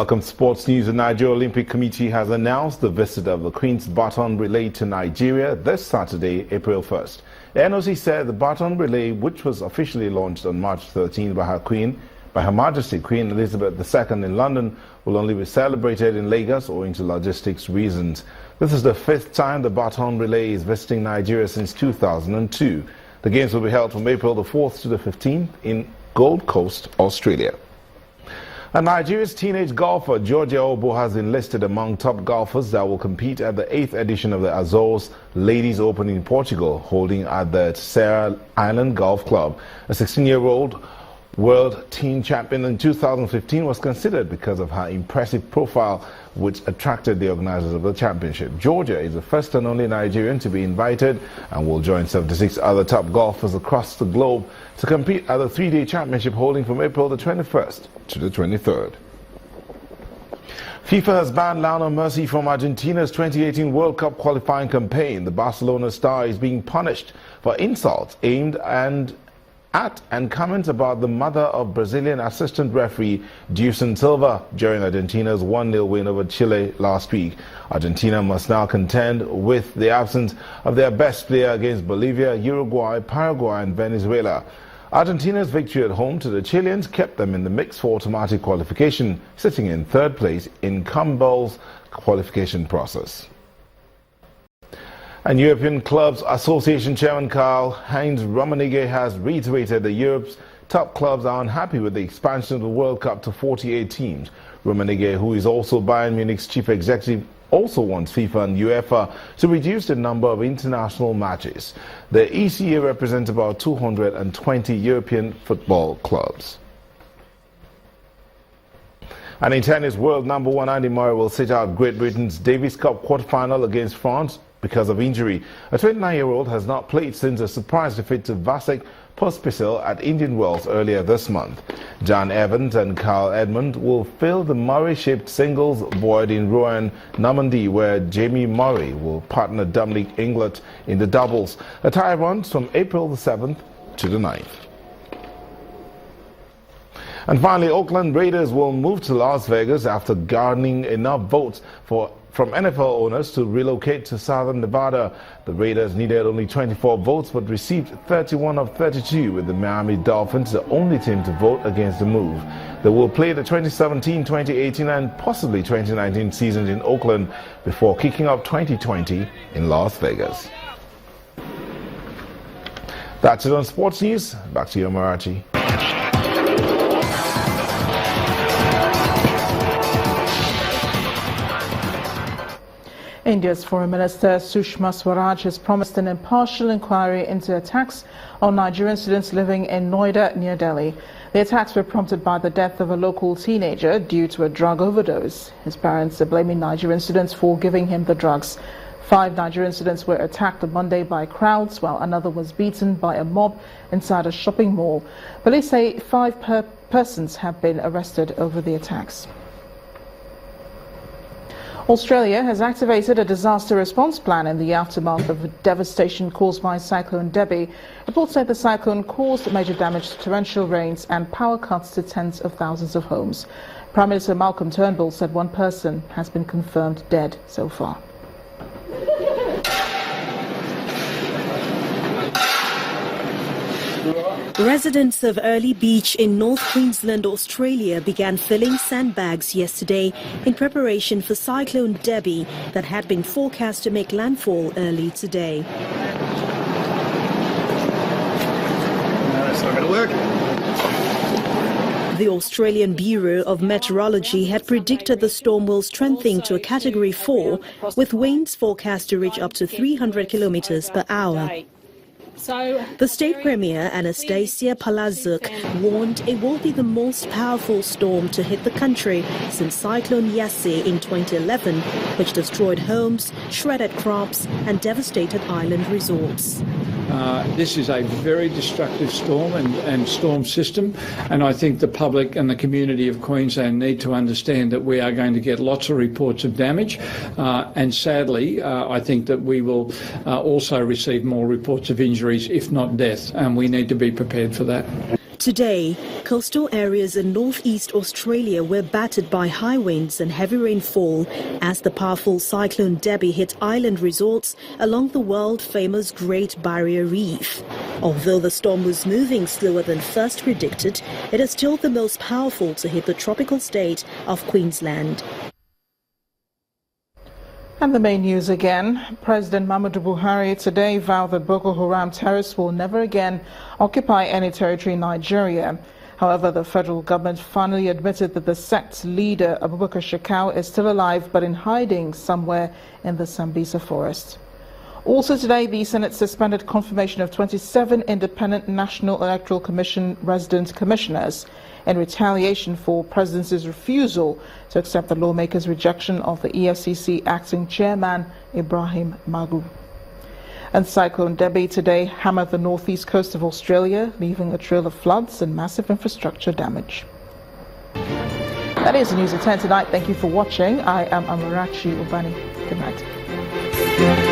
Welcome to Sports News. The Nigeria Olympic Committee has announced the visit of the Queen's Baton Relay to Nigeria this Saturday, April 1st. The NOC said the Baton Relay, which was officially launched on March 13 by Her Majesty Queen Elizabeth II in London, will only be celebrated in Lagos owing to logistics reasons. This is the 5th time the Baton Relay is visiting Nigeria since 2002. The games will be held from April the 4th to the 15th in Gold Coast, Australia. And Nigeria's teenage golfer Georgia Obo has been listed among top golfers that will compete at the 8th edition of the Azores Ladies Open in Portugal, holding at the Terceira Island Golf Club. A 16-year-old world teen champion in 2015 was considered because of her impressive profile, which attracted the organizers of the championship. Georgia is the first and only Nigerian to be invited and will join 76 other top golfers across the globe to compete at the 3-day championship holding from April the 21st to the 23rd. FIFA has banned Lionel Messi from Argentina's 2018 World Cup qualifying campaign. The Barcelona star is being punished for insults aimed at and comments about the mother of Brazilian assistant referee Gilson Silva during Argentina's 1-0 win over Chile last week. Argentina must now contend with the absence of their best player against Bolivia, Uruguay, Paraguay and Venezuela. Argentina's victory at home to the Chileans kept them in the mix for automatic qualification, sitting in 3rd place in CONMEBOL's qualification process. And European Clubs Association Chairman Karl-Heinz Rummenigge has reiterated that Europe's top clubs are unhappy with the expansion of the World Cup to 48 teams. Rummenigge, who is also Bayern Munich's chief executive, also wants FIFA and UEFA to reduce the number of international matches. The ECA represents about 220 European football clubs. And in tennis, world number 1 Andy Murray will sit out Great Britain's Davis Cup quarterfinal against France because of injury. A 29-year-old has not played since a surprise defeat to Vasek Pospisil at Indian Wells earlier this month. Jan Evans and Carl Edmund will fill the Murray-shaped singles void in Rouen, Normandy, where Jamie Murray will partner Dominic Inglot in the doubles. The tie runs from April the 7th to the 9th. And finally, Oakland Raiders will move to Las Vegas after garnering enough votes from NFL owners to relocate to southern Nevada. The Raiders needed only 24 votes but received 31 of 32, with the Miami Dolphins the only team to vote against the move. They will play the 2017, 2018 and possibly 2019 seasons in Oakland before kicking off 2020 in Las Vegas. That's it on Sports News. Back to you, Marathi. India's Foreign Minister Sushma Swaraj has promised an impartial inquiry into attacks on Nigerian students living in Noida near Delhi. The attacks were prompted by the death of a local teenager due to a drug overdose. His parents are blaming Nigerian students for giving him the drugs. 5 Nigerian students were attacked on Monday by crowds, while another was beaten by a mob inside a shopping mall. Police say 5 persons have been arrested over the attacks. Australia has activated a disaster response plan in the aftermath of the devastation caused by Cyclone Debbie. Reports say the cyclone caused major damage to torrential rains and power cuts to tens of thousands of homes. Prime Minister Malcolm Turnbull said 1 person has been confirmed dead so far. Residents of Early Beach in North Queensland, Australia began filling sandbags yesterday in preparation for Cyclone Debbie that had been forecast to make landfall early today. That's not going to work. The Australian Bureau of Meteorology had predicted the storm will strengthen to a Category 4, with winds forecast to reach up to 300 kilometers per hour. The state premier, Anastasia Palazuk, warned it will be the most powerful storm to hit the country since Cyclone Yasi in 2011, which destroyed homes, shredded crops and devastated island resorts. This is a very destructive storm and storm system, and I think the public and the community of Queensland need to understand that we are going to get lots of reports of damage, and sadly I think that we will also receive more reports of injuries, if not death, and we need to be prepared for that. Today, coastal areas in northeast Australia were battered by high winds and heavy rainfall as the powerful cyclone Debbie hit island resorts along the world-famous Great Barrier Reef. Although the storm was moving slower than first predicted, it is still the most powerful to hit the tropical state of Queensland. And the main news again. President Muhammadu Buhari today vowed that Boko Haram terrorists will never again occupy any territory in Nigeria. However, the federal government finally admitted that the sect's leader, Abubakar Shekau, is still alive but in hiding somewhere in the Sambisa forest. Also today, the Senate suspended confirmation of 27 independent National Electoral Commission resident commissioners in retaliation for Presidency's refusal to accept the lawmakers' rejection of the EFCC acting chairman, Ibrahim Magu. And Cyclone Debbie today hammered the northeast coast of Australia, leaving a trail of floods and massive infrastructure damage. That is the news at 10 tonight. Thank you for watching. I am Amarachi Ubani. Good night.